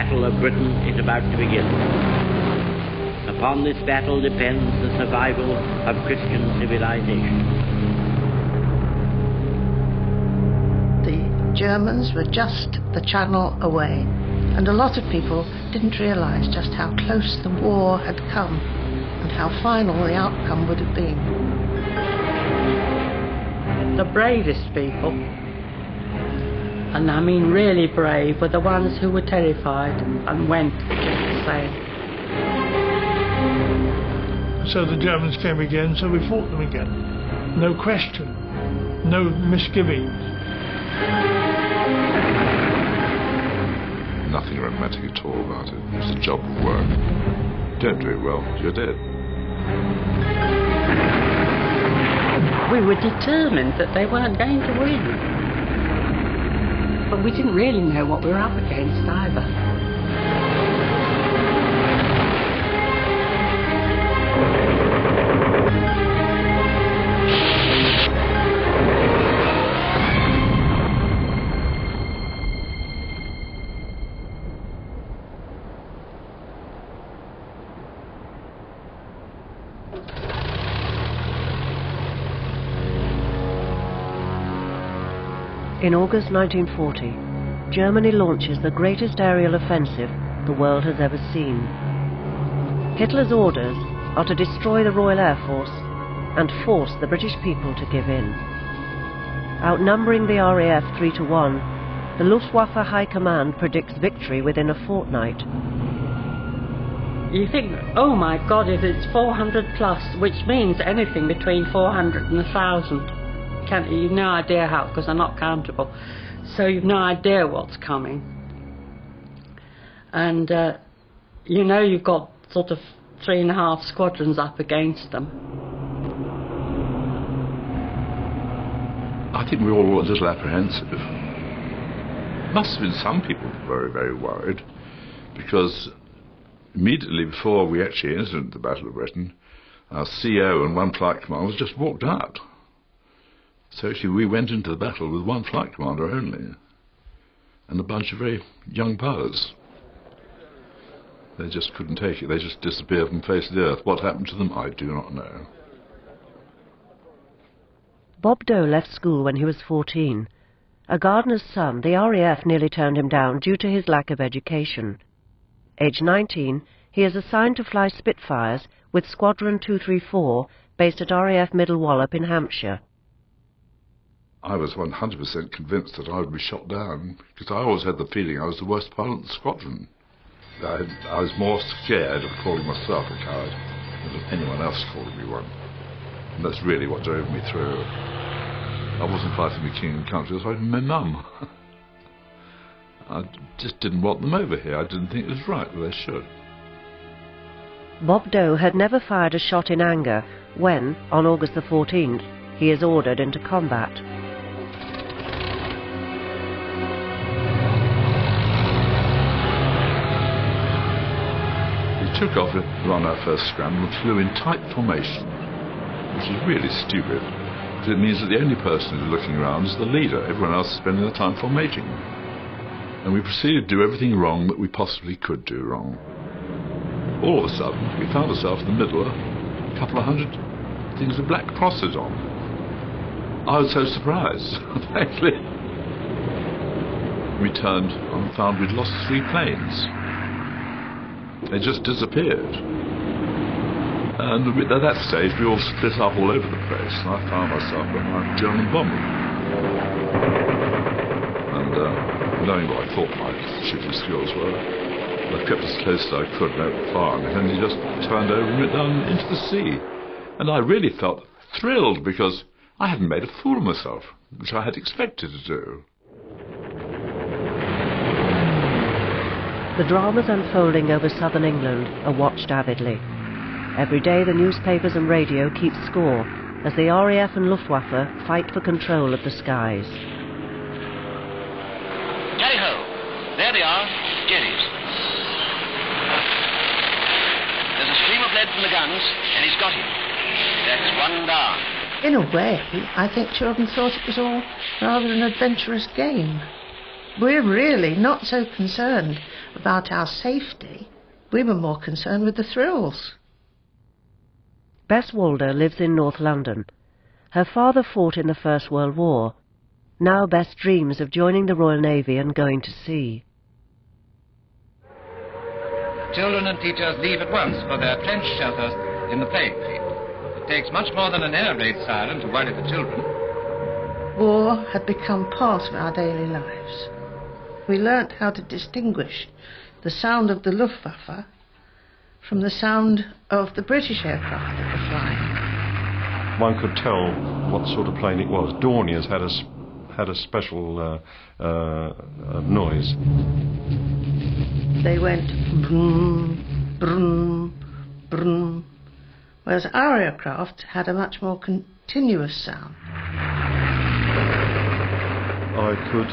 battle of Britain is about to begin. Upon this battle depends the survival of Christian civilization. The Germans were just the channel away, and a lot of people didn't realise just how close the war had come and how final the outcome would have been. The bravest people, and I mean really brave, were the ones who were terrified and went just the same. So the Germans came again, so we fought them again. No question, no misgivings. Nothing romantic at all about it. It's a job of work. Don't do it well, you're dead. We were determined that they weren't going to win. But we didn't really know what we were up against either. In August 1940, Germany launches the greatest aerial offensive the world has ever seen. Hitler's orders are to destroy the Royal Air Force and force the British people to give in. Outnumbering the RAF 3-1, the Luftwaffe High Command predicts victory within a fortnight. You think, oh my God, if it's 400 plus, which means anything between 400 and 1,000. You've no idea how, because they're not countable, so you've no idea what's coming. And you know you've got sort of 3.5 squadrons up against them. I think we all were a little apprehensive. Must have been some people very, very worried, because immediately before we actually entered the Battle of Britain, our CO and one flight commander just walked out. So actually we went into the battle with one flight commander only, and a bunch of very young pilots. They just couldn't take it. They just disappeared from the face of the earth. What happened to them, I do not know. Bob Doe left school when he was 14. A gardener's son, the RAF nearly turned him down due to his lack of education. Age 19, he is assigned to fly Spitfires with Squadron 234, based at RAF Middle Wallop in Hampshire. I was 100% convinced that I would be shot down, because I always had the feeling I was the worst pilot in the squadron. I was more scared of calling myself a coward than of anyone else calling me one. And that's really what drove me through. I wasn't fighting the king and country, I was fighting my mum. I just didn't want them over here. I didn't think it was right, but they should. Bob Doe had never fired a shot in anger when, on August the 14th, he is ordered into combat. We took off on our first scramble and flew in tight formation, which is really stupid, because it means that the only person who's looking around is the leader. Everyone else is spending their time formating. And we proceeded to do everything wrong that we possibly could do wrong. All of a sudden, we found ourselves in the middle of a couple of hundred things with black crosses on. I was so surprised, frankly. We turned and found we'd lost 3 planes. They just disappeared. And at that stage, we all split up all over the place, and I found myself behind German bombing. And knowing what I thought my shooting skills were, I kept as close as I could and opened fire, and he just turned over and went down into the sea. And I really felt thrilled, because I hadn't made a fool of myself, which I had expected to do. The dramas unfolding over southern England are watched avidly. Every day the newspapers and radio keep score as the RAF and Luftwaffe fight for control of the skies. Tally-ho! There they are, Jerry's. There's a stream of lead from the guns, and he's got him. That's one down. In a way, I think children thought it was all rather an adventurous game. We're really not so concerned about our safety. We were more concerned with the thrills. Bess Walder lives in North London. Her father fought in the First World War. Now Bess dreams of joining the Royal Navy and going to sea. Children and teachers leave at once for their trench shelters in the playing field. It takes much more than an air raid siren to worry the children. War had become part of our daily lives. We learnt how to distinguish the sound of the Luftwaffe from the sound of the British aircraft that were flying. One could tell what sort of plane it was. Dorniers had a special noise. They went brum, brum, brum, whereas our aircraft had a much more continuous sound. I could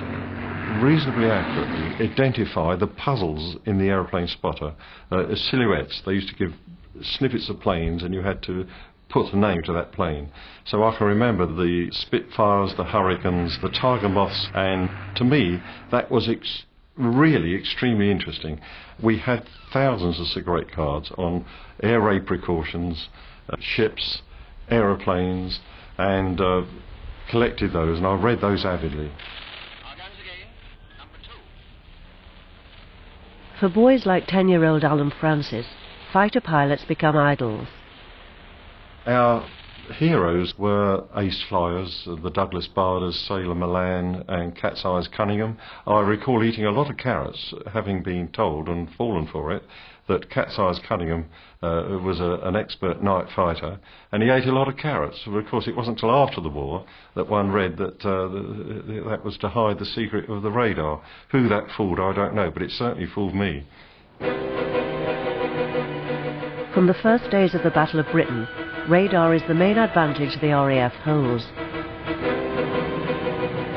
reasonably accurately identify the puzzles in the aeroplane spotter as silhouettes. They used to give snippets of planes and you had to put a name to that plane. So I can remember the Spitfires, the Hurricanes, the Tiger Moths, and to me that was really extremely interesting. We had thousands of cigarette cards on air raid precautions, ships, aeroplanes, and collected those, and I read those avidly. For boys like 10-year-old Alan Francis, fighter pilots become idols. Our heroes were ace flyers, the Douglas Barders, Sailor Milan and Cat's Eyes Cunningham. I recall eating a lot of carrots, having been told and fallen for it, that Cat's Eyes Cunningham was an expert night fighter, and he ate a lot of carrots. Of course, it wasn't until after the war that one read that that was to hide the secret of the radar. Who that fooled, I don't know, but it certainly fooled me. From the first days of the Battle of Britain, radar is the main advantage the RAF holds.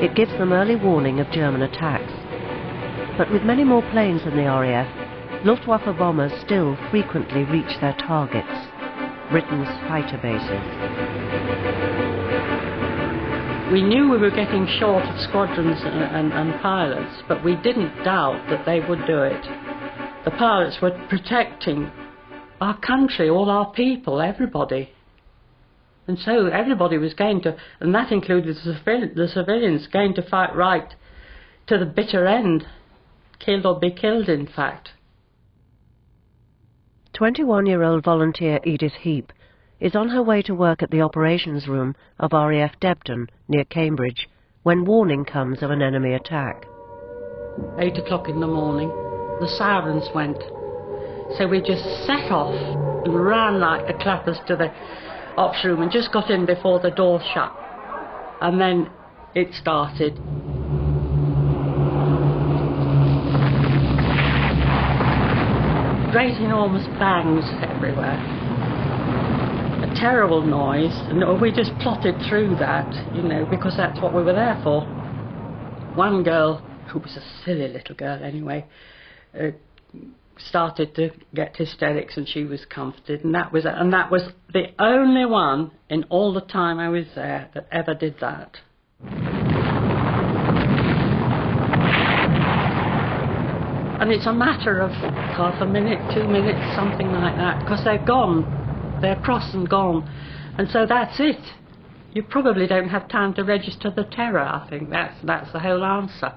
It gives them early warning of German attacks. But with many more planes than the RAF, Luftwaffe bombers still frequently reach their targets, Britain's fighter bases. We knew we were getting short of squadrons and pilots, but we didn't doubt that they would do it. The pilots were protecting our country, all our people, everybody. And so everybody was going to, and that included the civilians, going to fight right to the bitter end, killed or be killed, in fact. 21-year-old volunteer Edith Heap is on her way to work at the operations room of RAF Debden, near Cambridge, when warning comes of an enemy attack. 8 o'clock in the morning, the sirens went. So we just set off and ran like the clappers to the ops room and just got in before the door shut. And then it started. Great enormous bangs everywhere. A terrible noise, and we just plotted through that, you know, because that's what we were there for. One girl, who was a silly little girl anyway, started to get hysterics, and she was comforted, and that was the only one in all the time I was there that ever did that. And it's a matter of half a minute, 2 minutes, something like that, because they're gone, they're cross and gone, and so that's it. You probably don't have time to register the terror. I think that's the whole answer.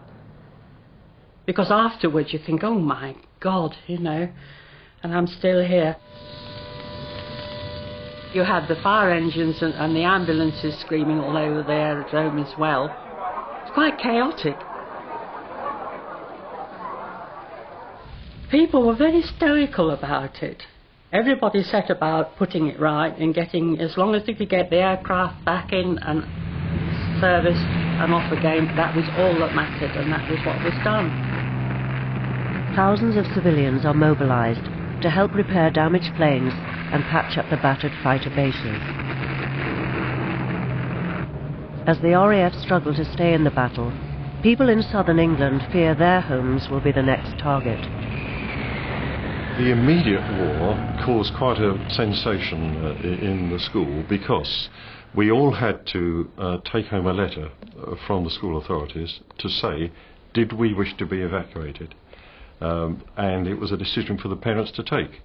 Because afterwards you think, oh my God, you know, and I'm still here. You had the fire engines and the ambulances screaming all over the aerodrome as well. It's quite chaotic. People were very stoical about it. Everybody set about putting it right and getting, as long as they could get the aircraft back in and serviced and off again, that was all that mattered, and that was what was done. Thousands of civilians are mobilised to help repair damaged planes and patch up the battered fighter bases. As the RAF struggle to stay in the battle, people in southern England fear their homes will be the next target. The immediate war caused quite a sensation in the school, because we all had to take home a letter from the school authorities to say, did we wish to be evacuated? and it was a decision for the parents to take.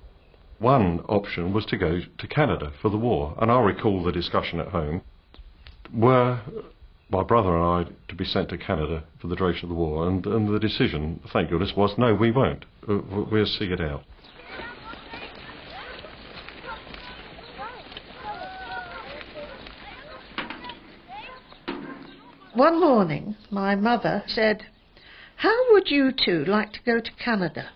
One option was to go to Canada for the war, and I recall the discussion at home. Were my brother and I to be sent to Canada for the duration of the war, and the decision, thank goodness, was no, we won't. We'll see it out. One morning, my mother said, "How would you two like to go to Canada?"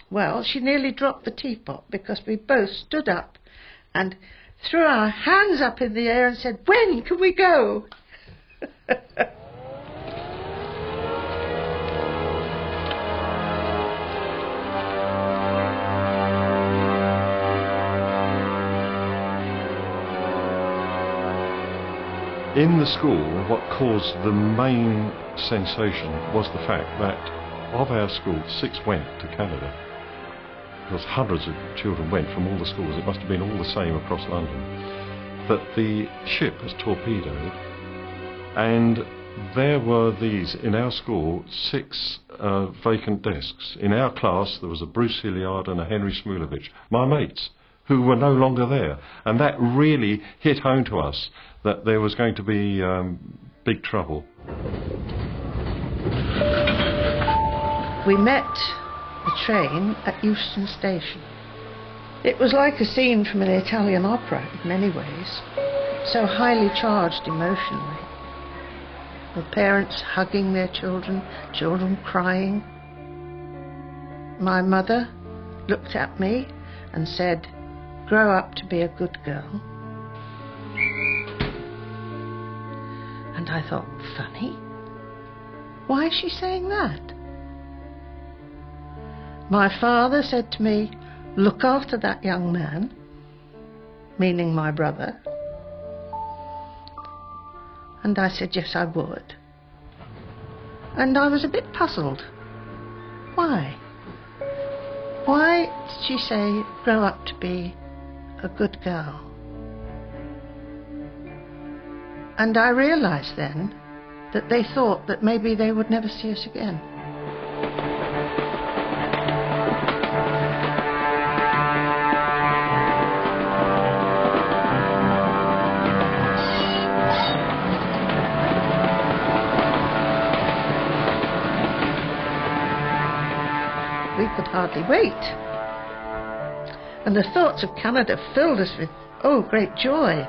Well, she nearly dropped the teapot because we both stood up and threw our hands up in the air and said, "When can we go?" In the school, what caused the main sensation was the fact that of our school, 6 went to Canada. Because hundreds of children went from all the schools. It must have been all the same across London. But the ship was torpedoed, and there were these, in our school, 6 vacant desks. In our class, there was a Bruce Hilliard and a Henry Smulovich, my mates, who were no longer there. And that really hit home to us that there was going to be big trouble. We met the train at Euston Station. It was like a scene from an Italian opera in many ways, so highly charged emotionally. The parents hugging their children, children crying. My mother looked at me and said, "Grow up to be a good girl." And I thought, funny, why is she saying that? My father said to me, "Look after that young man," meaning my brother. And I said, yes, I would. And I was a bit puzzled. Why? Why did she say, "Grow up to be a good girl"? And I realised then that they thought that maybe they would never see us again. We could hardly wait. And the thoughts of Canada filled us with, great joy.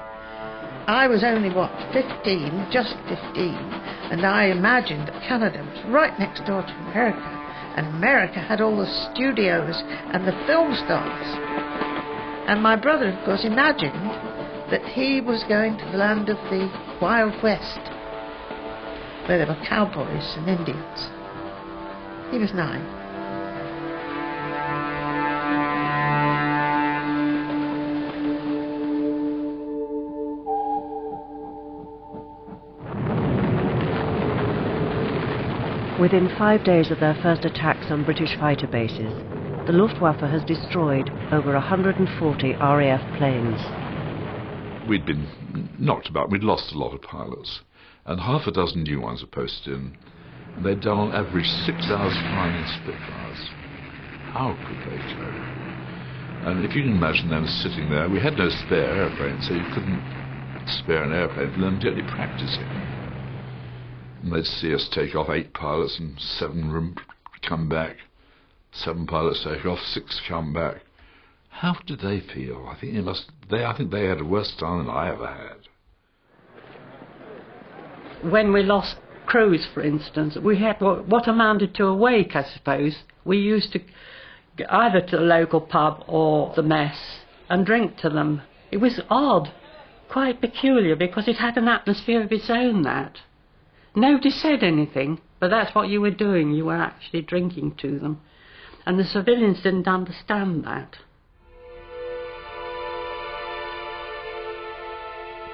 I was only, 15, just 15, and I imagined that Canada was right next door to America, and America had all the studios and the film stars. And my brother, of course, imagined that he was going to the land of the Wild West, where there were cowboys and Indians. He was 9. Within 5 days of their first attacks on British fighter bases, the Luftwaffe has destroyed over 140 RAF planes. We'd been knocked about. We'd lost a lot of pilots, and half a dozen new ones were posted in. They'd done on average 6 hours flying in Spitfires. How could they cope? And if you can imagine them sitting there, we had no spare airplanes, so you couldn't spare an airplane for them to get any practicing. And they'd see us take off 8 pilots and 7 come back. 7 pilots take off, 6 come back. How did they feel? I think they had a worse time than I ever had. When we lost crews, for instance, we had what amounted to a wake, I suppose. We used to go either to the local pub or the mess and drink to them. It was odd, quite peculiar, because it had an atmosphere of its own, that. Nobody said anything, but that's what you were doing. You were actually drinking to them. And the civilians didn't understand that.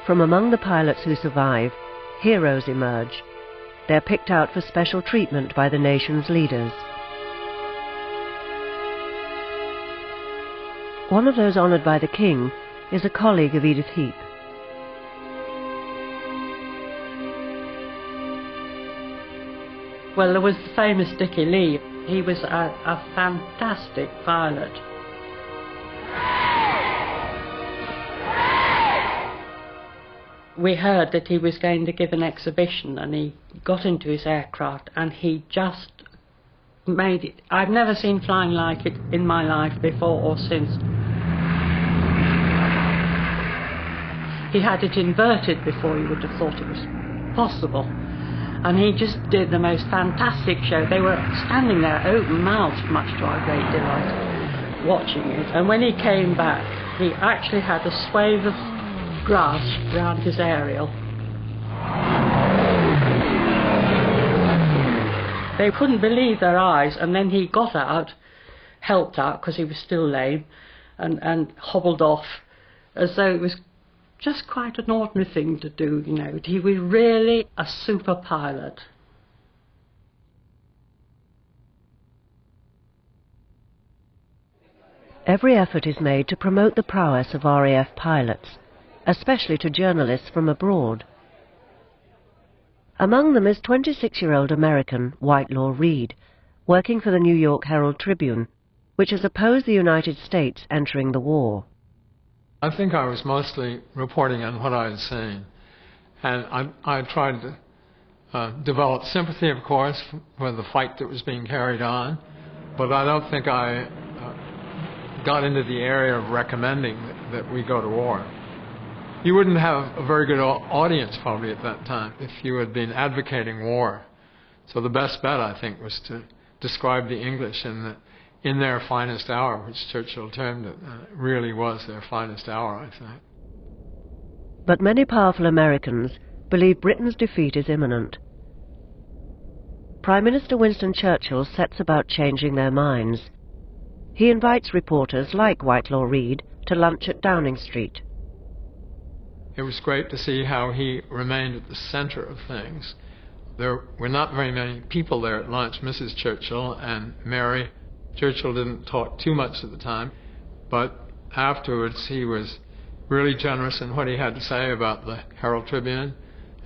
From among the pilots who survive, heroes emerge. They're picked out for special treatment by the nation's leaders. One of those honoured by the King is a colleague of Edith Heap. Well, there was the famous Dickie Lee. He was a fantastic pilot. We heard that he was going to give an exhibition, and he got into his aircraft and he just made it. I've never seen flying like it in my life before or since. He had it inverted before you would have thought it was possible. And he just did the most fantastic show. They were standing there open-mouthed, much to our great delight, watching it. And when he came back, he actually had a swathe of grass round his aerial. They couldn't believe their eyes, and then he got out, helped out because he was still lame, and hobbled off as though it was just quite an ordinary thing to do, you know. He was really a super pilot. Every effort is made to promote the prowess of RAF pilots, especially to journalists from abroad. Among them is 26-year-old American Whitelaw Reid, working for the New York Herald Tribune, which has opposed the United States entering the war. I think I was mostly reporting on what I had seen, and I tried to develop sympathy, of course, for the fight that was being carried on, but I don't think I got into the area of recommending that we go to war. You wouldn't have a very good audience probably at that time if you had been advocating war. So the best bet, I think, was to describe the English in their finest hour, which Churchill termed it. Really was their finest hour, I think. But many powerful Americans believe Britain's defeat is imminent. Prime Minister Winston Churchill sets about changing their minds. He invites reporters like Whitelaw Reid to lunch at Downing Street. It was great to see how he remained at the center of things. There were not very many people there at lunch. Mrs. Churchill and Mary. Churchill didn't talk too much at the time, but afterwards he was really generous in what he had to say about the Herald Tribune.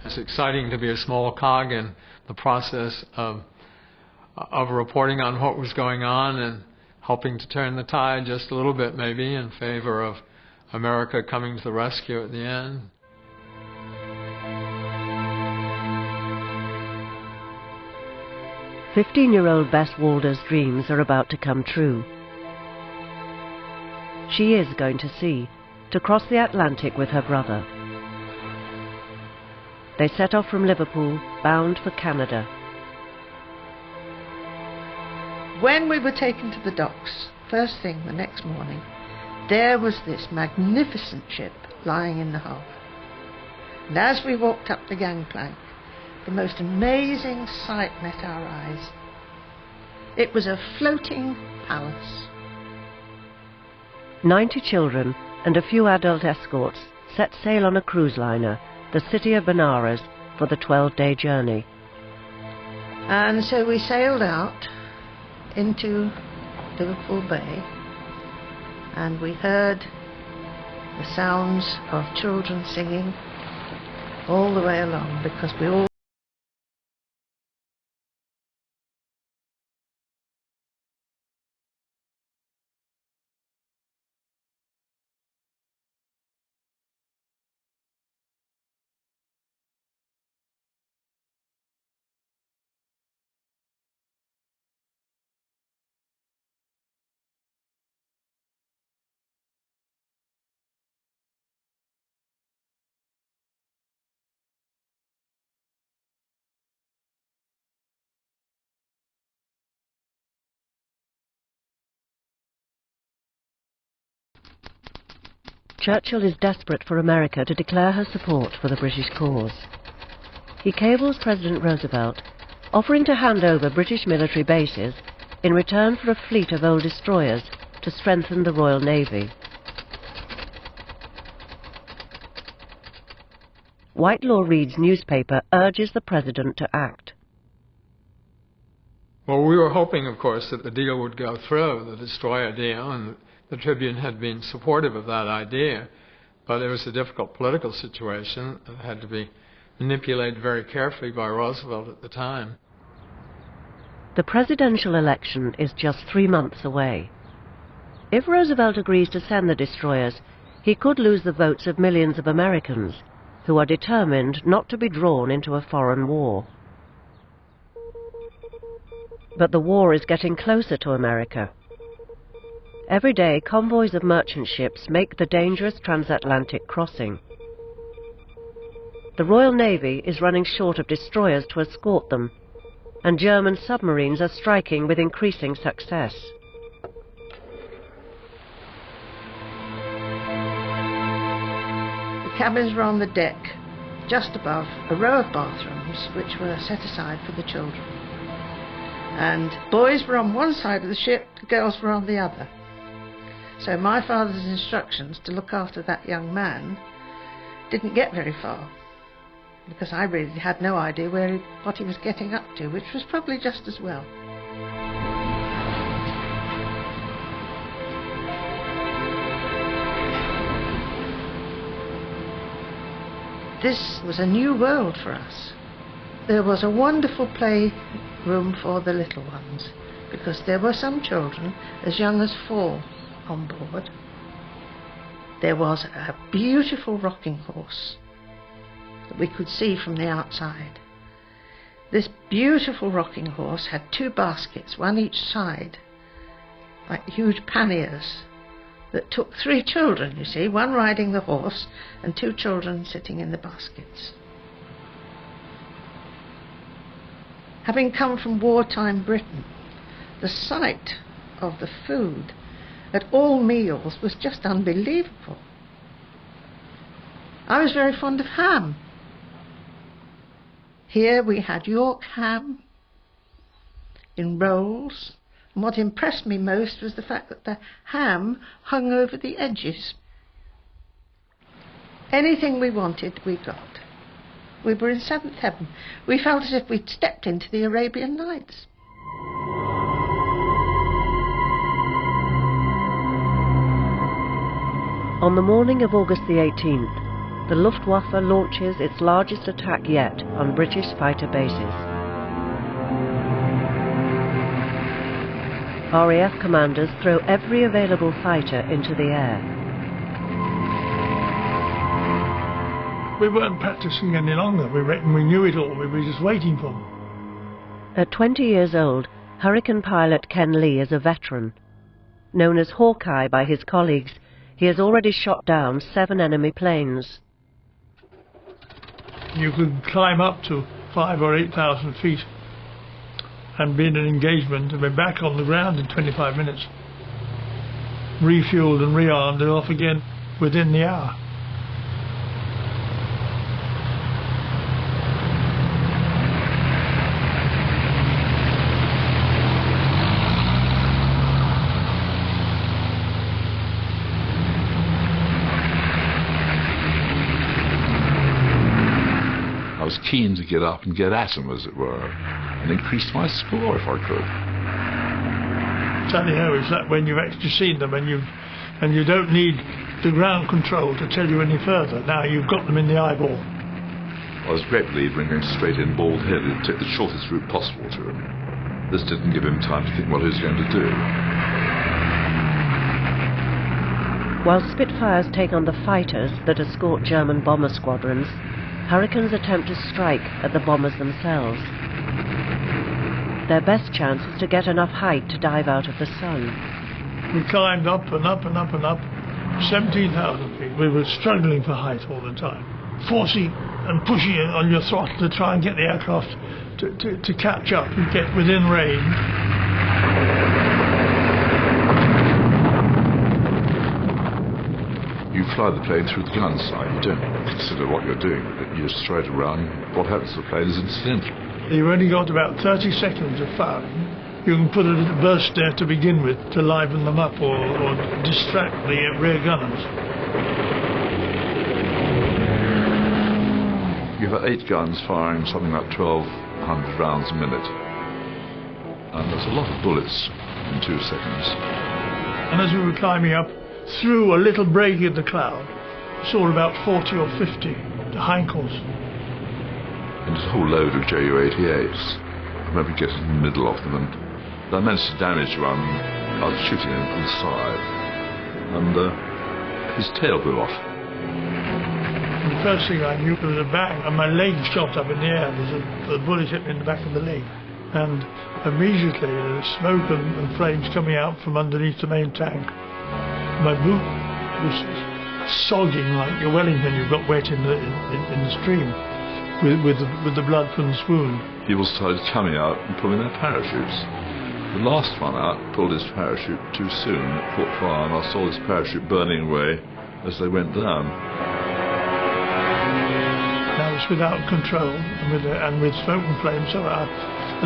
It's exciting to be a small cog in the process of reporting on what was going on and helping to turn the tide just a little bit maybe in favor of America coming to the rescue at the end. "15-year-old Bess Walder's dreams are about to come true. She is going to sea, to cross the Atlantic with her brother. They set off from Liverpool, bound for Canada. When we were taken to the docks, first thing the next morning, there was this magnificent ship lying in the harbour. And as we walked up the gangplank, the most amazing sight met our eyes. It was a floating palace. 90 children and a few adult escorts set sail on a cruise liner, the city of Benares, for the 12-day journey. And so we sailed out into Liverpool Bay, and we heard the sounds of children singing all the way along, because we all Churchill is desperate for America to declare her support for the British cause. He cables President Roosevelt, offering to hand over British military bases in return for a fleet of old destroyers to strengthen the Royal Navy. Whitelaw Reid's newspaper urges the President to act. Well, we were hoping, of course, that the deal would go through, the destroyer deal, and the Tribune had been supportive of that idea, but it was a difficult political situation that had to be manipulated very carefully by Roosevelt at the time. The presidential election is just 3 months away. If Roosevelt agrees to send the destroyers, he could lose the votes of millions of Americans who are determined not to be drawn into a foreign war. But the war is getting closer to America. Every day, convoys of merchant ships make the dangerous transatlantic crossing. The Royal Navy is running short of destroyers to escort them, and German submarines are striking with increasing success. The cabins were on the deck, just above a row of bathrooms which were set aside for the children. And boys were on one side of the ship, the girls were on the other. So my father's instructions to look after that young man didn't get very far, because I really had no idea what he was getting up to, which was probably just as well. This was a new world for us. There was a wonderful playroom for the little ones, because there were some children as young as 4 on board. There was a beautiful rocking horse that we could see from the outside. This beautiful rocking horse had 2 baskets, one each side, like huge panniers, that took 3 children, you see, one riding the horse and 2 children sitting in the baskets. Having come from wartime Britain, the sight of the food at all meals was just unbelievable. I was very fond of ham. Here we had York ham in rolls, and what impressed me most was the fact that the ham hung over the edges. Anything we wanted, we got. We were in 7th heaven. We felt as if we'd stepped into the Arabian Nights. On the morning of August the 18th, the Luftwaffe launches its largest attack yet on British fighter bases. RAF commanders throw every available fighter into the air. We weren't practicing any longer. We reckoned we knew it all. We were just waiting for them. At 20 years old, Hurricane pilot Ken Lee is a veteran. Known as Hawkeye by his colleagues, he has already shot down 7 enemy planes. You could climb up to 5,000 or 8,000 feet and be in an engagement and be back on the ground in 25 minutes. Refueled and rearmed and off again within the hour. I was keen to get up and get at them, as it were, and increase my score if I could. Tally ho is that when you've actually seen them and you don't need the ground control to tell you any further. Now you've got them in the eyeball. I was a great believer in going straight in, bald-headed, take the shortest route possible to him. This didn't give him time to think what he was going to do. While Spitfires take on the fighters that escort German bomber squadrons, Hurricanes attempt to strike at the bombers themselves. Their best chance is to get enough height to dive out of the sun. We climbed up and up and up and up, 17,000 feet. We were struggling for height all the time, forcing and pushing it on your throttle to try and get the aircraft to catch up and get within range. You fly the plane through the gun sight. You don't consider what you're doing. You just throw it around. What happens to the plane is incidental. You've only got about 30 seconds of firing. You can put a little burst there to begin with to liven them up or distract the rear gunners. You have 8 guns firing something like 1,200 rounds a minute. And that's a lot of bullets in 2 seconds. And as we were climbing up, through a little break in the cloud, saw about 40 or 50 Heinkels. And a whole load of Ju-88s. remember getting in the middle of them, and I managed to damage one. I was shooting him from the side, and his tail blew off. The first thing I knew was a bang, and my leg shot up in the air. The bullet hit me in the back of the leg. And immediately there was smoke and flames coming out from underneath the main tank. My boot was sogging like a welling when you've got wet in the stream with the blood from the swoon. People started coming out and pulling their parachutes. The last one out pulled his parachute too soon. It caught fire, and I saw his parachute burning away as they went down. Now it's without control and with smoke and flame, so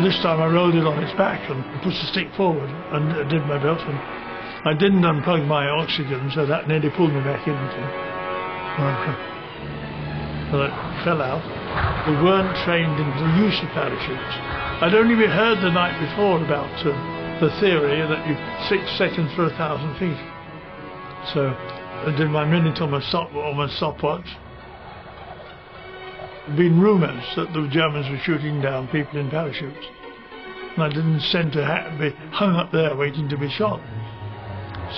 this time I rolled it on its back and pushed the stick forward and did my best. And I didn't unplug my oxygen, so that nearly pulled me back into. Well, it fell out. We weren't trained in the use of parachutes. I'd only heard the night before about the theory that you 6 seconds for 1,000 feet. So I did my minute on my stopwatch. There had been rumours that the Germans were shooting down people in parachutes, and I didn't intend to be hung up there waiting to be shot.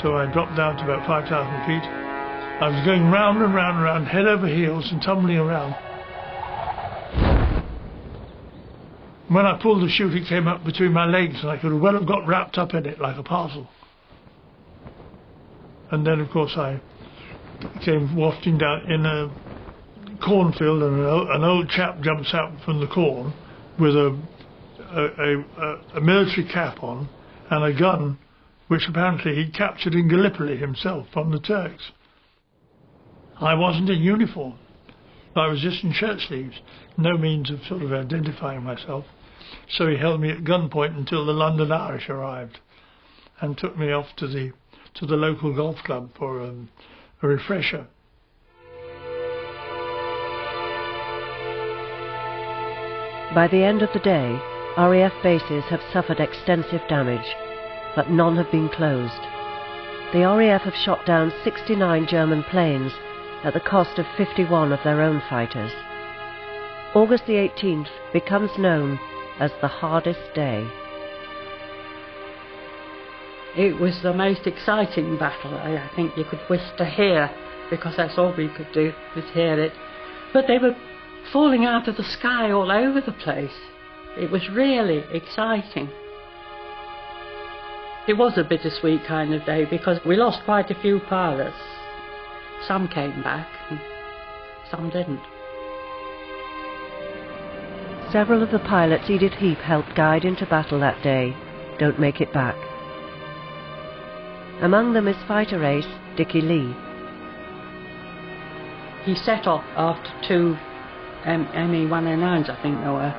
So I dropped down to about 5,000 feet. I was going round and round and round, head over heels and tumbling around. When I pulled the chute, it came up between my legs, and I could well have got wrapped up in it like a parcel. And then, of course, I came wafting down in a cornfield, and an old chap jumps out from the corn with a military cap on and a gun, which apparently he'd captured in Gallipoli himself from the Turks. I wasn't in uniform. I was just in shirt sleeves, no means of sort of identifying myself. So he held me at gunpoint until the London Irish arrived and took me off to the local golf club for a refresher. By the end of the day, RAF bases have suffered extensive damage, but none have been closed. The RAF have shot down 69 German planes at the cost of 51 of their own fighters. August the 18th becomes known as the hardest day. It was the most exciting battle I think you could wish to hear, because that's all we could do was hear it. But they were falling out of the sky all over the place. It was really exciting. It was a bittersweet kind of day because we lost quite a few pilots. Some came back and some didn't. Several of the pilots Edith Heath helped guide into battle that day don't make it back. Among them is fighter ace Dickie Lee. He set off after 2 ME-109s, I think they were,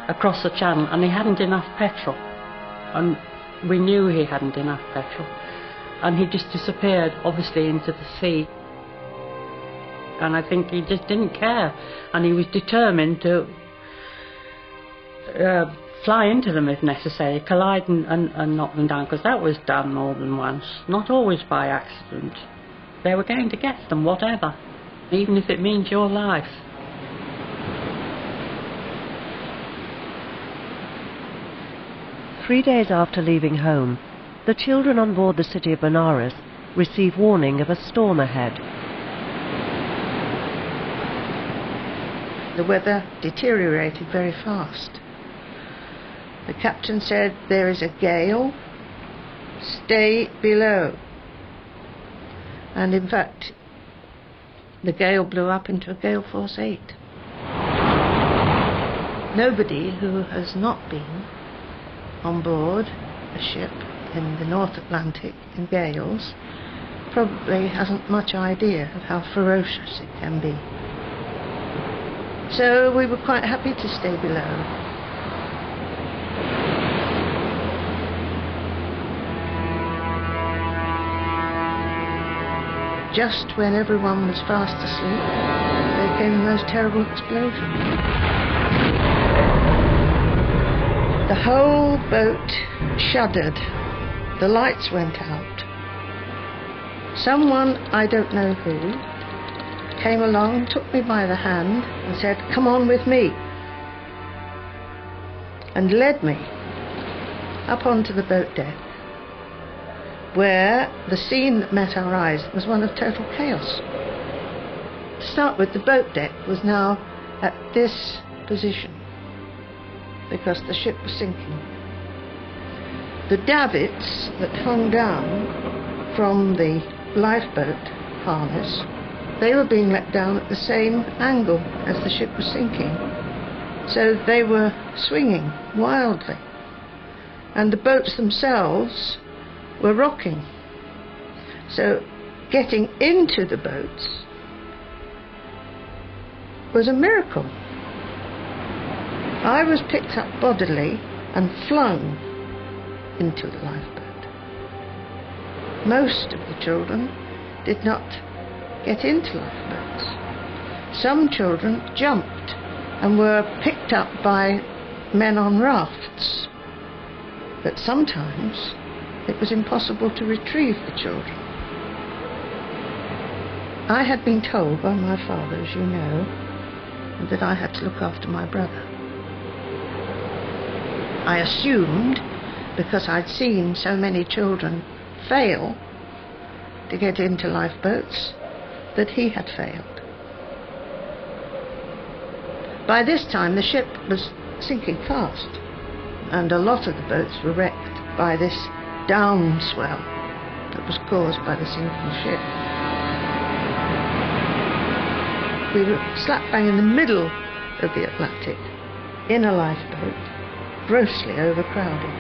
across the channel, and he hadn't enough petrol. And we knew he hadn't enough petrol. And he just disappeared, obviously, into the sea. And I think he just didn't care. And he was determined to fly into them if necessary, collide and knock them down, because that was done more than once, not always by accident. They were going to get them, whatever, even if it means your life. Three days after leaving home, the children on board the City of Benares receive warning of a storm ahead. The weather deteriorated very fast. The captain said, "There is a gale, stay below." And in fact, the gale blew up into a gale force 8. Nobody who has not been on board a ship in the North Atlantic in gales probably hasn't much idea of how ferocious it can be. So we were quite happy to stay below. Just when everyone was fast asleep, there came the most terrible explosion. The whole boat shuddered. The lights went out. Someone, I don't know who, came along, took me by the hand and said, "Come on with me." and led me up onto the boat deck, where the scene that met our eyes was one of total chaos. To start with, the boat deck was now at this position because the ship was sinking. The davits that hung down from the lifeboat harness, they were being let down at the same angle as the ship was sinking. So they were swinging wildly. And the boats themselves were rocking. So getting into the boats was a miracle. I was picked up bodily and flung into the lifeboat. Most of the children did not get into lifeboats. Some children jumped and were picked up by men on rafts. But sometimes it was impossible to retrieve the children. I had been told by my father, as you know, that I had to look after my brother. I assumed, because I'd seen so many children fail to get into lifeboats, that he had failed. By this time the ship was sinking fast, and a lot of the boats were wrecked by this downswell that was caused by the sinking ship. We were slap bang in the middle of the Atlantic, in a lifeboat, grossly overcrowded.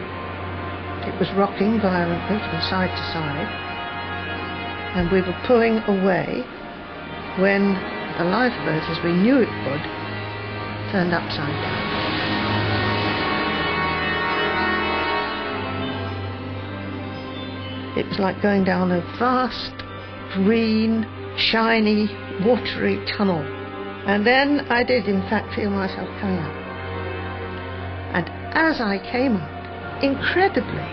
It was rocking violently from side to side, and we were pulling away when the lifeboat, as we knew it would, turned upside down. It was like going down a vast, green, shiny, watery tunnel. And then I did, in fact, feel myself coming up. And as I came up, incredibly,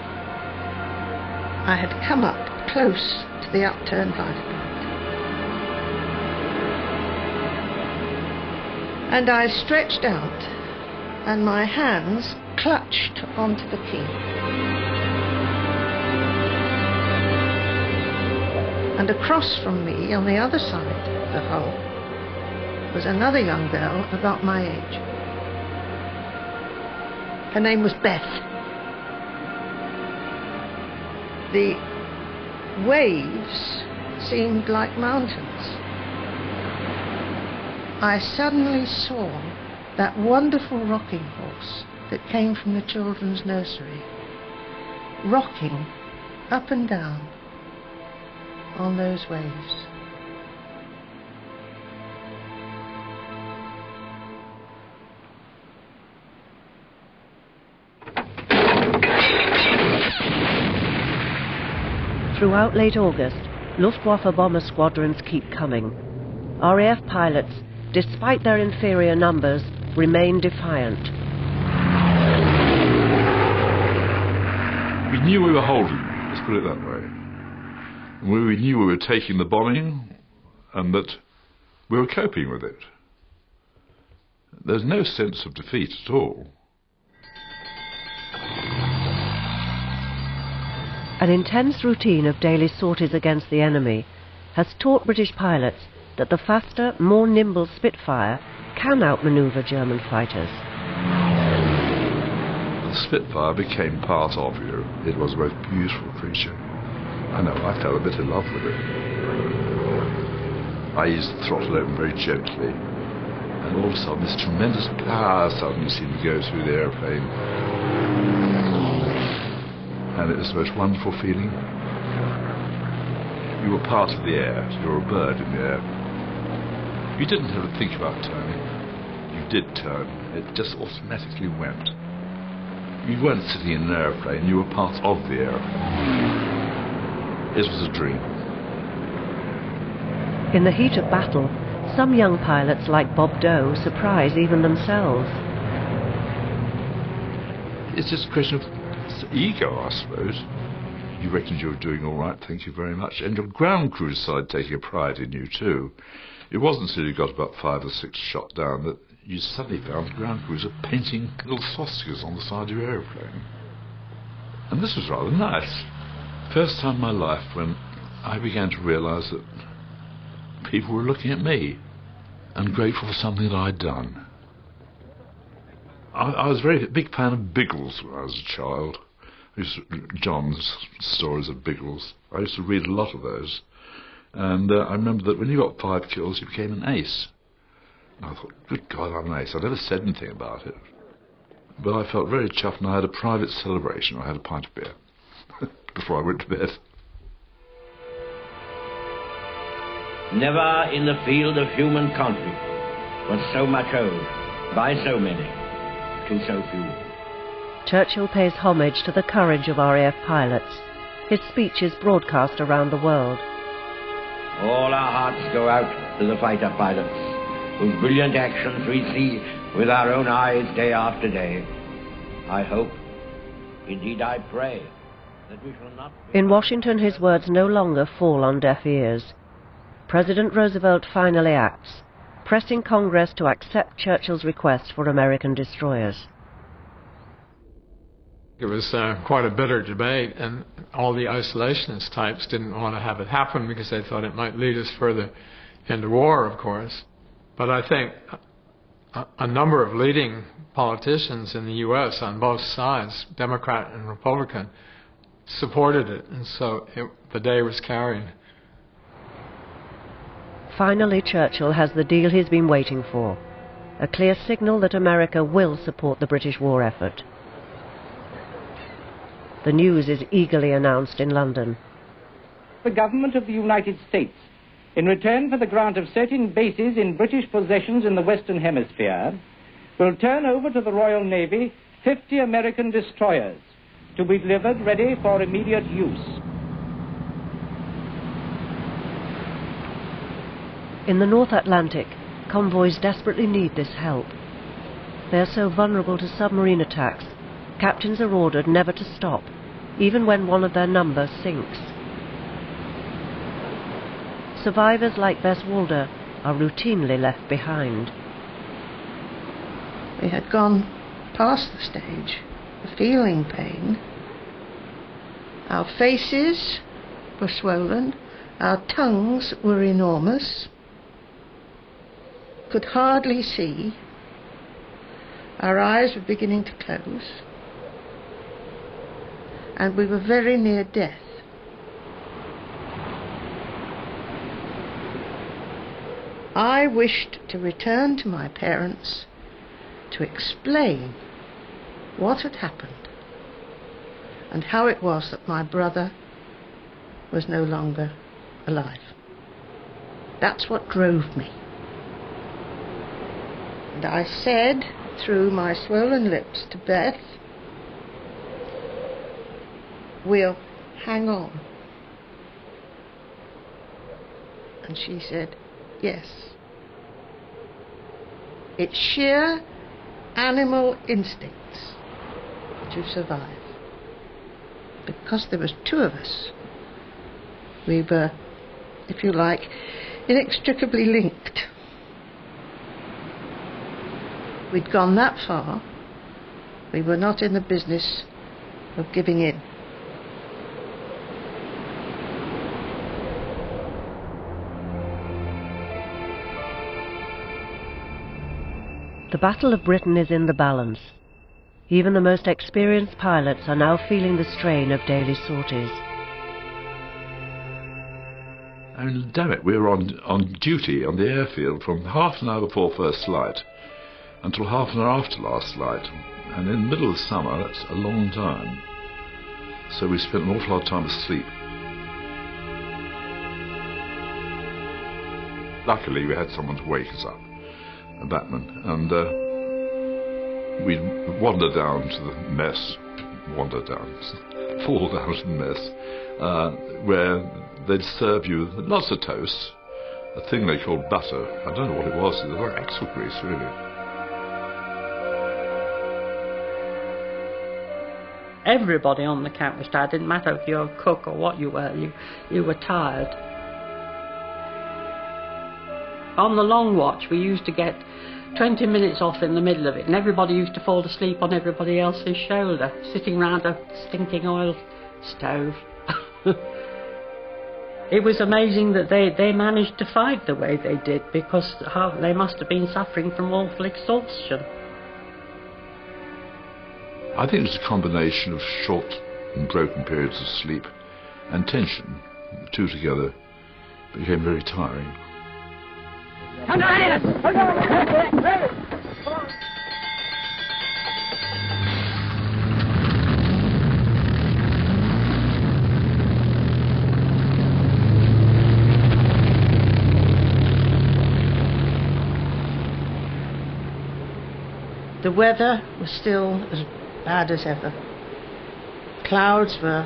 I had come up close to the upturned lifeboat. And I stretched out, and my hands clutched onto the key. And across from me, on the other side of the hull, was another young girl about my age. Her name was Beth. The waves seemed like mountains. I suddenly saw that wonderful rocking horse that came from the children's nursery, rocking up and down on those waves. Throughout late August, Luftwaffe bomber squadrons keep coming. RAF pilots, despite their inferior numbers, remain defiant. We knew we were holding, let's put it that way. We knew we were taking the bombing and that we were coping with it. There's no sense of defeat at all. An intense routine of daily sorties against the enemy has taught British pilots that the faster, more nimble Spitfire can outmaneuver German fighters. The Spitfire became part of you. It was a most beautiful creature. I know, I fell a bit in love with it. I used the throttle open very gently, and all of a sudden this tremendous power suddenly seemed to go through the airplane. And it was the most wonderful feeling. You were part of the air, you were a bird in the air. You didn't have to think about turning. You did turn, it just automatically went. You weren't sitting in an airplane, you were part of the airplane. It was a dream. In the heat of battle, some young pilots like Bob Doe surprise even themselves. It's just a question of ego, I suppose. You reckoned you were doing all right, thank you very much. And your ground crew decided taking a pride in you too. It wasn't until you got about 5 or 6 shot down that you suddenly found the ground crews are painting little swastikas on the side of your aeroplane. And this was rather nice. First time in my life when I began to realise that people were looking at me and grateful for something that I'd done. I was a very big fan of Biggles when I was a child. John's stories of Biggles. I used to read a lot of those. And I remember that when you got 5 kills, you became an ace. And I thought, good God, I'm an ace. I never said anything about it. But I felt very chuffed, and I had a private celebration. I had a pint of beer before I went to bed. Never in the field of human conflict was so much owed by so many to so few. Churchill pays homage to the courage of RAF pilots. His speech is broadcast around the world. All our hearts go out to the fighter pilots, whose brilliant actions we see with our own eyes day after day. I hope, indeed I pray, that we shall not... In Washington, his words no longer fall on deaf ears. President Roosevelt finally acts, pressing Congress to accept Churchill's request for American destroyers. It was quite a bitter debate, and all the isolationist types didn't want to have it happen because they thought it might lead us further into war, of course. But I think a number of leading politicians in the U.S. on both sides, Democrat and Republican, supported it, and so the day was carried. Finally, Churchill has the deal he's been waiting for, a clear signal that America will support the British war effort. The news is eagerly announced in London. The government of the United States, in return for the grant of certain bases in British possessions in the Western Hemisphere, will turn over to the Royal Navy 50 American destroyers to be delivered ready for immediate use. In the North Atlantic, convoys desperately need this help. They are so vulnerable to submarine attacks, captains are ordered never to stop, even when one of their number sinks. Survivors like Bess Walder are routinely left behind. We had gone past the stage of feeling pain. Our faces were swollen, our tongues were enormous, could hardly see, our eyes were beginning to close, and we were very near death. I wished to return to my parents to explain what had happened and how it was that my brother was no longer alive. That's what drove me. And I said through my swollen lips to Beth, "We'll hang on." And she said, "Yes." It's sheer animal instincts to survive. Because there was 2 of us, we were, if you like, inextricably linked. We'd gone that far, we were not in the business of giving in. The Battle of Britain is in the balance. Even the most experienced pilots are now feeling the strain of daily sorties. I mean, damn it, we were on duty on the airfield from half an hour before first flight until half an hour after last flight. And in the middle of summer, that's a long time. So we spent an awful lot of time asleep. Luckily, we had someone to wake us up, a batman, and we'd wander down to the mess, fall down to the mess, where they'd serve you lots of toast, a thing they called butter. I don't know what it was, it was like axle grease, really. Everybody on the camp was tired. It didn't matter if you were a cook or what you were tired. On the long watch, we used to get 20 minutes off in the middle of it, and everybody used to fall asleep on everybody else's shoulder, sitting round a stinking oil stove. It was amazing that they managed to fight the way they did, because they must have been suffering from awful exhaustion. I think it was a combination of short and broken periods of sleep and tension. The two together became very tiring. The weather was still as bad as ever. Clouds were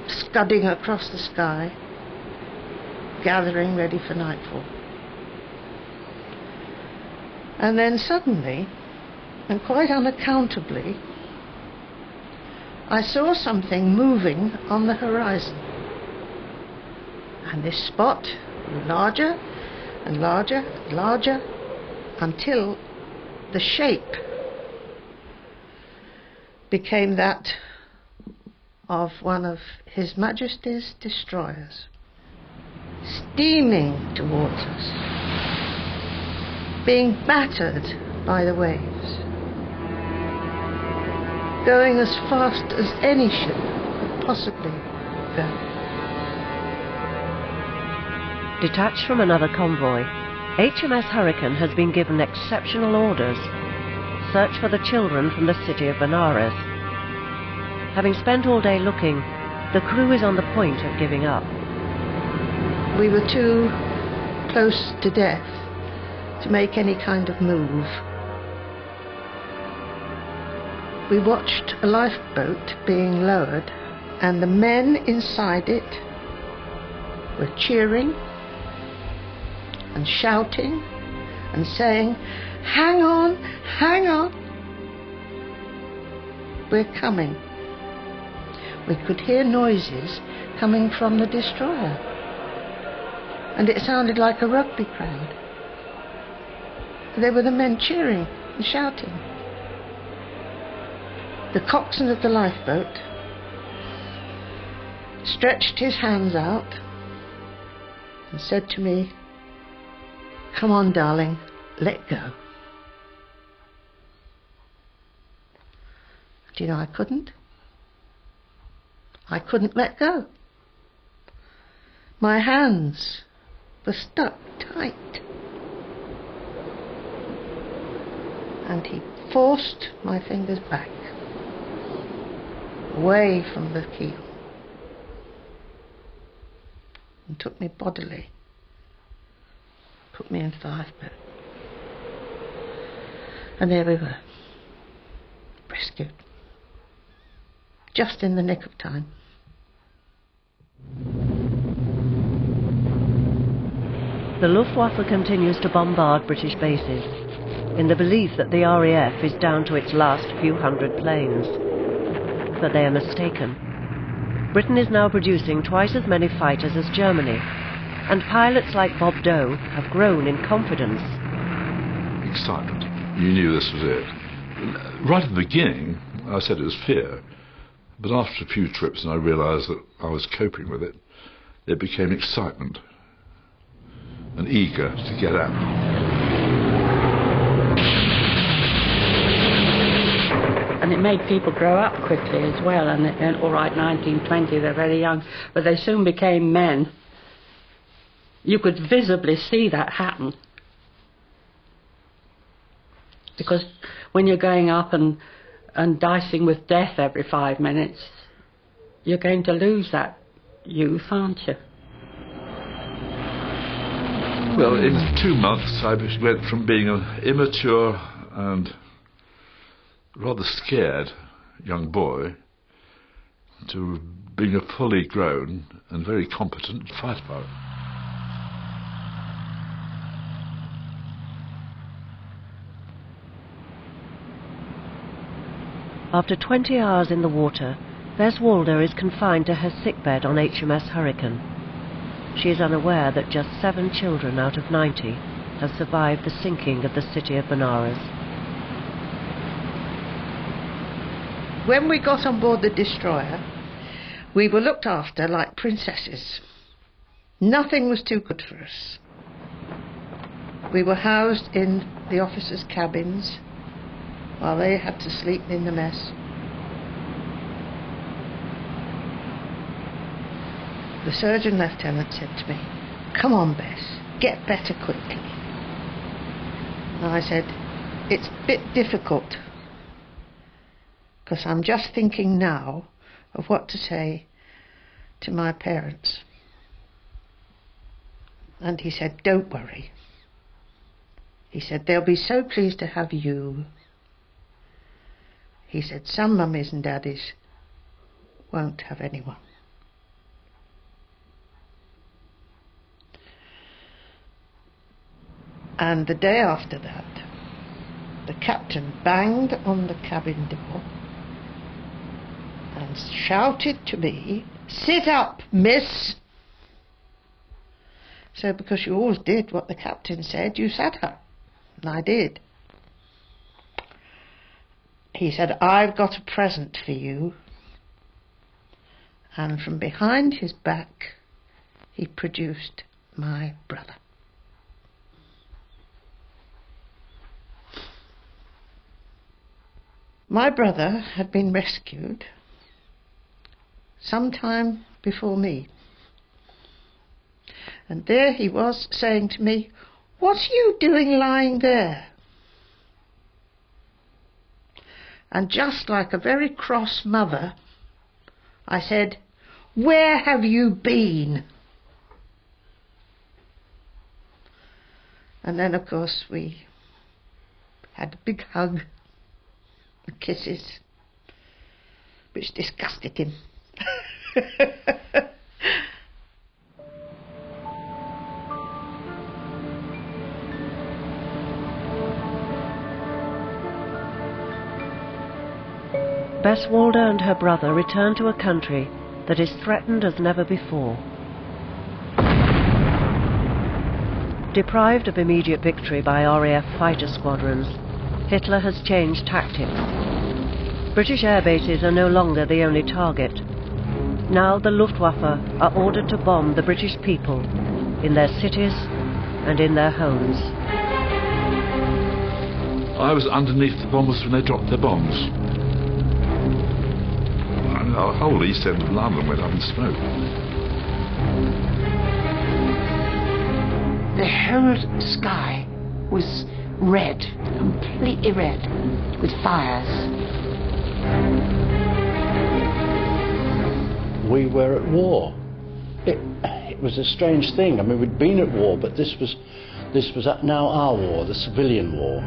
scudding across the sky, gathering ready for nightfall. And then suddenly, and quite unaccountably, I saw something moving on the horizon. And this spot grew larger and larger and larger until the shape became that of one of His Majesty's destroyers, steaming towards us, being battered by the waves, going as fast as any ship could possibly go. Detached from another convoy, HMS Hurricane has been given exceptional orders: search for the children from the city of Benares. Having spent all day looking, the crew is on the point of giving up. We were too close to death to make any kind of move. We watched a lifeboat being lowered, and the men inside it were cheering and shouting and saying, "Hang on, hang on, we're coming." We could hear noises coming from the destroyer, and it sounded like a rugby crowd. They were the men cheering and shouting. The coxswain of the lifeboat stretched his hands out and said to me, "Come on, darling, let go." Do you know, I couldn't. I couldn't let go. My hands were stuck tight. And he forced my fingers back, away from the keel, and took me bodily, put me into the lifeboat. And there we were, rescued, just in the nick of time. The Luftwaffe continues to bombard British bases, in the belief that the RAF is down to its last few hundred planes. But they are mistaken. Britain is now producing twice as many fighters as Germany, and pilots like Bob Doe have grown in confidence. Excitement. You knew this was it. Right at the beginning, I said it was fear, but after a few trips and I realised that I was coping with it, it became excitement and eager to get out. And it made people grow up quickly as well, and all right, 1920, they're very young, but they soon became men. You could visibly see that happen. Because when you're going up and dicing with death every 5 minutes, you're going to lose that youth, aren't you? Well, in 2 months I went from being an immature and rather scared young boy to being a fully grown and very competent fighter pilot. After 20 hours in the water, Bess Walder is confined to her sickbed on HMS Hurricane. She is unaware that just 7 children out of 90 have survived the sinking of the city of Benares. When we got on board the destroyer, we were looked after like princesses. Nothing was too good for us. We were housed in the officers' cabins while they had to sleep in the mess. The surgeon lieutenant said to me, "Come on, Bess, get better quickly." And I said, "It's a bit difficult, because I'm just thinking now of what to say to my parents." And he said, "Don't worry." He said, "They'll be so pleased to have you." He said, "Some mummies and daddies won't have anyone." And the day after that, the captain banged on the cabin door and shouted to me, "Sit up, miss!" So because you always did what the captain said, you sat up. And I did. He said, "I've got a present for you." And from behind his back, he produced my brother. My brother had been rescued some time before me. And there he was saying to me, "What are you doing lying there?" And just like a very cross mother, I said, "Where have you been?" And then, of course, we had a big hug and kisses, which disgusted him. Bess Walder and her brother return to a country that is threatened as never before. Deprived of immediate victory by RAF fighter squadrons, Hitler has changed tactics. British air bases are no longer the only target. Now the Luftwaffe are ordered to bomb the British people in their cities and in their homes. I was underneath the bombers when they dropped their bombs. The whole east end of London went up in smoke. The whole sky was red, completely red, with fires. We were at war. It was a strange thing. I mean, we'd been at war, but this was now our war, the civilian war.